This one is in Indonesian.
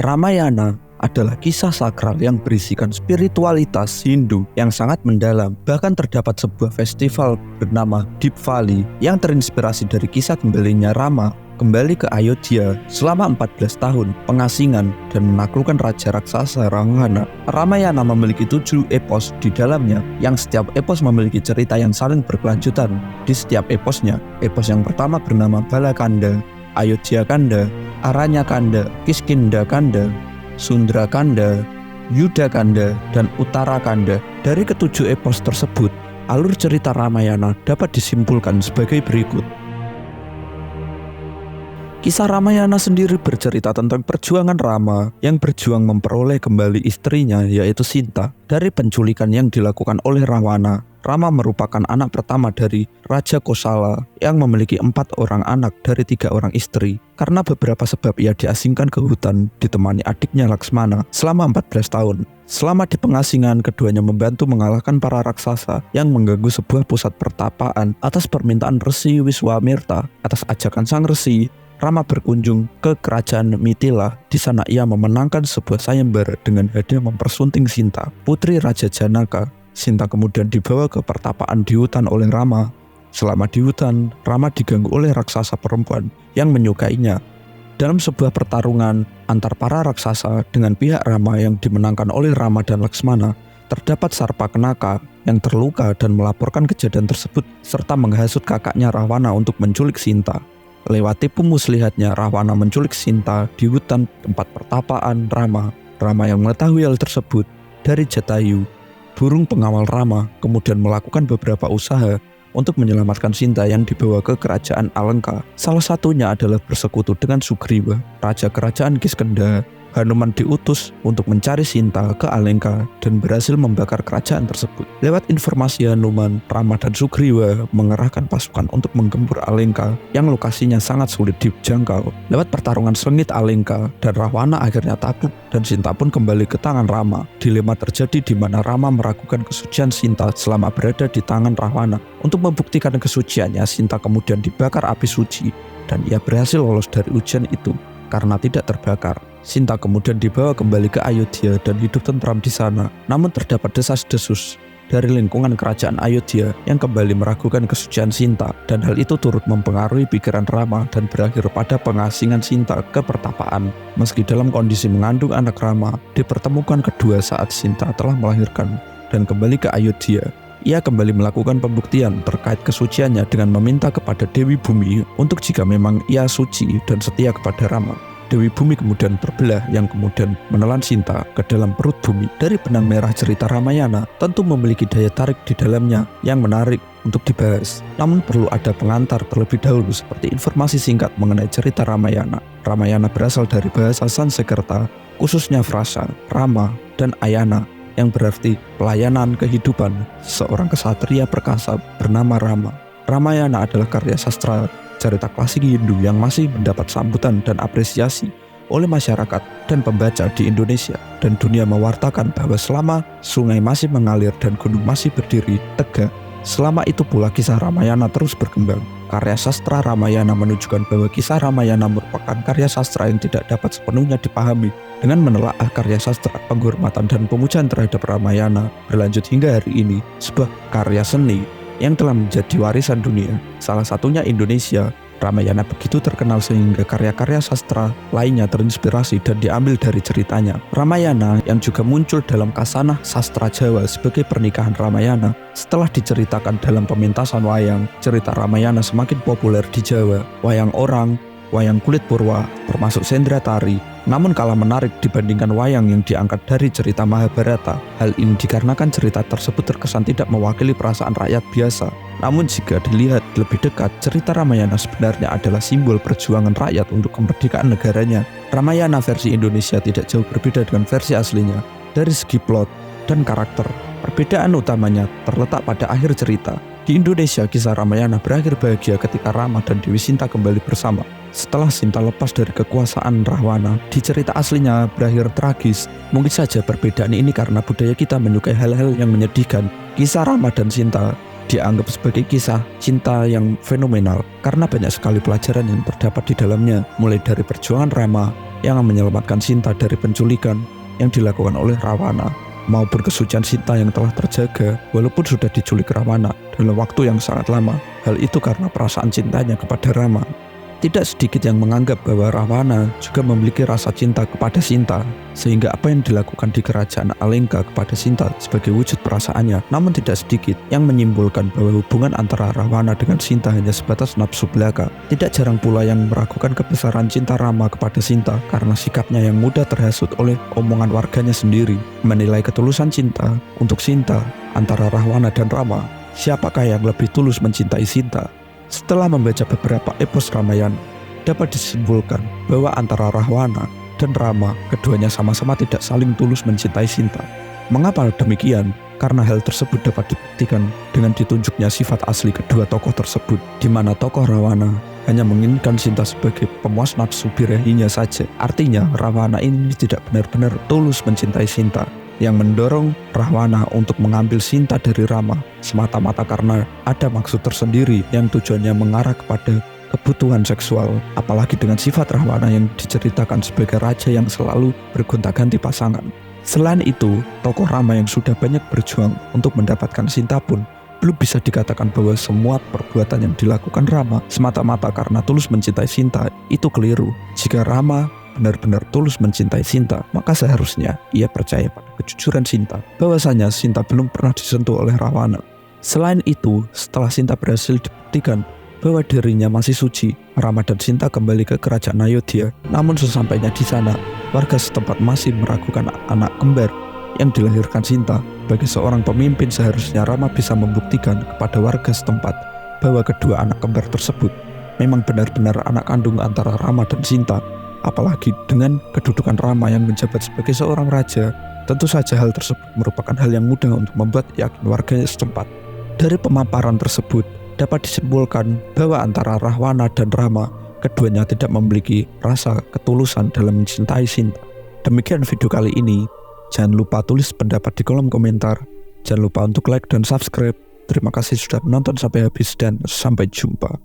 Ramayana adalah kisah sakral yang berisikan spiritualitas Hindu yang sangat mendalam. Bahkan terdapat sebuah festival bernama Deepavali yang terinspirasi dari kisah kembalinya Rama kembali ke Ayodhya selama 14 tahun pengasingan dan menaklukkan Raja Raksasa Ravana. Ramayana memiliki 7 epos di dalamnya yang setiap epos memiliki cerita yang saling berkelanjutan. Di setiap eposnya, epos yang pertama bernama Balakanda, Ayodhya Kanda, Aranya Kanda, Kiskindha Kanda, Sundra Kanda, Yuddha Kanda, dan Uttara Kanda. Dari ketujuh epos tersebut, alur cerita Ramayana dapat disimpulkan sebagai berikut. Kisah Ramayana sendiri bercerita tentang perjuangan Rama yang berjuang memperoleh kembali istrinya yaitu Sinta dari penculikan yang dilakukan oleh Ravana. Rama merupakan anak pertama dari Raja Kosala yang memiliki 4 orang anak dari 3 orang istri. Karena beberapa sebab ia diasingkan ke hutan ditemani adiknya Laksmana selama 14 tahun. Selama di pengasingan, keduanya membantu mengalahkan para raksasa yang mengganggu sebuah pusat pertapaan. Atas permintaan Resi Wiswamirta, atas ajakan sang Resi, Rama berkunjung ke kerajaan Mithila. Di sana ia memenangkan sebuah sayembara dengan hadiah mempersunting Sinta, putri Raja Janaka. Sinta kemudian dibawa ke pertapaan di hutan oleh Rama. Selama di hutan, Rama diganggu oleh raksasa perempuan yang menyukainya. Dalam sebuah pertarungan antar para raksasa dengan pihak Rama yang dimenangkan oleh Rama dan Laksmana, terdapat Sarpakenaka yang terluka dan melaporkan kejadian tersebut serta menghasut kakaknya Ravana untuk menculik Sinta. Lewat tipu muslihatnya, Ravana menculik Sinta di hutan tempat pertapaan Rama. Rama yang mengetahui hal tersebut dari Jatayu, burung pengawal Rama, kemudian melakukan beberapa usaha untuk menyelamatkan Sinta yang dibawa ke kerajaan Alengka. Salah satunya adalah bersekutu dengan Sugriwa, raja kerajaan Kiskindha. Hanuman diutus untuk mencari Sinta ke Alengka dan berhasil membakar kerajaan tersebut. Lewat informasi Hanuman, Rama dan Sugriwa mengerahkan pasukan untuk menggempur Alengka yang lokasinya sangat sulit dijangkau. Lewat pertarungan sengit Alengka dan Ravana akhirnya takluk dan Sinta pun kembali ke tangan Rama. Dilema terjadi di mana Rama meragukan kesucian Sinta selama berada di tangan Ravana. Untuk membuktikan kesuciannya, Sinta kemudian dibakar api suci dan ia berhasil lolos dari ujian itu karena tidak terbakar. Sinta kemudian dibawa kembali ke Ayodhya dan hidup tentram di sana. Namun terdapat desas-desus dari lingkungan kerajaan Ayodhya yang kembali meragukan kesucian Sinta, dan hal itu turut mempengaruhi pikiran Rama dan berakhir pada pengasingan Sinta ke pertapaan. Meski dalam kondisi mengandung anak, Rama dipertemukan kedua saat Sinta telah melahirkan dan kembali ke Ayodhya. Ia kembali melakukan pembuktian terkait kesuciannya dengan meminta kepada Dewi Bumi untuk jika memang ia suci dan setia kepada Rama. Dewi Bumi kemudian terbelah yang kemudian menelan Sinta ke dalam perut bumi. Dari benang merah cerita Ramayana tentu memiliki daya tarik di dalamnya yang menarik untuk dibahas. Namun perlu ada pengantar terlebih dahulu seperti informasi singkat mengenai cerita Ramayana. Ramayana berasal dari bahasa Sanskerta, khususnya frasa Rama dan Ayana yang berarti pelayanan kehidupan seorang kesatria perkasa bernama Rama. Ramayana adalah karya sastra cerita klasik Hindu yang masih mendapat sambutan dan apresiasi oleh masyarakat dan pembaca di Indonesia dan dunia. Mewartakan bahwa selama sungai masih mengalir dan gunung masih berdiri tegak, selama itu pula kisah Ramayana terus berkembang. Karya sastra Ramayana menunjukkan bahwa kisah Ramayana merupakan karya sastra yang tidak dapat sepenuhnya dipahami. Dengan menelaah karya sastra, penghormatan dan pemujaan terhadap Ramayana berlanjut hingga hari ini, sebuah karya seni yang telah menjadi warisan dunia. Salah satunya Indonesia. Ramayana begitu terkenal sehingga karya-karya sastra lainnya terinspirasi dan diambil dari ceritanya. Ramayana yang juga muncul dalam kasanah sastra Jawa sebagai pernikahan Ramayana. Setelah diceritakan dalam pementasan wayang, cerita Ramayana semakin populer di Jawa. Wayang orang, wayang kulit purwa, termasuk sendra tari, namun kalah menarik dibandingkan wayang yang diangkat dari cerita Mahabharata. Hal ini dikarenakan cerita tersebut terkesan tidak mewakili perasaan rakyat biasa. Namun jika dilihat lebih dekat, cerita Ramayana sebenarnya adalah simbol perjuangan rakyat untuk kemerdekaan negaranya. Ramayana versi Indonesia tidak jauh berbeda dengan versi aslinya. Dari segi plot dan karakter, perbedaan utamanya terletak pada akhir cerita. Di Indonesia, kisah Ramayana berakhir bahagia ketika Rama dan Dewi Sinta kembali bersama. Setelah Sinta lepas dari kekuasaan Ravana, di cerita aslinya berakhir tragis. Mungkin saja perbedaan ini karena budaya kita menyukai hal-hal yang menyedihkan. Kisah Rama dan Sinta dianggap sebagai kisah cinta yang fenomenal karena banyak sekali pelajaran yang terdapat di dalamnya, mulai dari perjuangan Rama yang menyelamatkan Sinta dari penculikan yang dilakukan oleh Rawana, maupun kesucian Sinta yang telah terjaga walaupun sudah diculik Rawana dalam waktu yang sangat lama. Hal itu karena perasaan cintanya kepada Rama. Tidak sedikit yang menganggap bahwa Rawana juga memiliki rasa cinta kepada Sinta, sehingga apa yang dilakukan di kerajaan Alengka kepada Sinta sebagai wujud perasaannya. Namun tidak sedikit yang menyimpulkan bahwa hubungan antara Rawana dengan Sinta hanya sebatas nafsu belaka. Tidak jarang pula yang meragukan kebesaran cinta Rama kepada Sinta karena sikapnya yang mudah terhasut oleh omongan warganya sendiri. Menilai ketulusan cinta untuk Sinta antara Rawana dan Rama, siapakah yang lebih tulus mencintai Sinta? Setelah membaca beberapa epos Ramayana, dapat disimpulkan bahwa antara Rahwana dan Rama, keduanya sama-sama tidak saling tulus mencintai Sinta. Mengapa demikian? Karena hal tersebut dapat dibuktikan dengan ditunjuknya sifat asli kedua tokoh tersebut, di mana tokoh Rawana hanya menginginkan Sinta sebagai pemuas nafsu birahinya saja. Artinya, Rawana ini tidak benar-benar tulus mencintai Sinta, yang mendorong Rahwana untuk mengambil Sinta dari Rama semata-mata karena ada maksud tersendiri yang tujuannya mengarah kepada kebutuhan seksual, apalagi dengan sifat Rahwana yang diceritakan sebagai raja yang selalu bergonta-ganti pasangan. Selain itu, tokoh Rama yang sudah banyak berjuang untuk mendapatkan Sinta pun belum bisa dikatakan bahwa semua perbuatan yang dilakukan Rama semata-mata karena tulus mencintai Sinta itu keliru. Jika Rama benar-benar tulus mencintai Sinta, maka seharusnya ia percaya pada kejujuran Sinta, bahwasanya Sinta belum pernah disentuh oleh Rawana. Selain itu, setelah Sinta berhasil dibuktikan bahwa dirinya masih suci, Rama dan Sinta kembali ke kerajaan Ayodhya. Namun sesampainya di sana, warga setempat masih meragukan anak kembar yang dilahirkan Sinta. Bagi seorang pemimpin, seharusnya Rama bisa membuktikan kepada warga setempat bahwa kedua anak kembar tersebut memang benar-benar anak kandung antara Rama dan Sinta. Apalagi dengan kedudukan Rama yang menjabat sebagai seorang raja, tentu saja hal tersebut merupakan hal yang mudah untuk membuat yakin warga setempat. Dari pemaparan tersebut, dapat disimpulkan bahwa antara Rahwana dan Rama, keduanya tidak memiliki rasa ketulusan dalam mencintai Sinta. Demikian video kali ini. Jangan lupa tulis pendapat di kolom komentar. Jangan lupa untuk like dan subscribe. Terima kasih sudah menonton sampai habis dan sampai jumpa.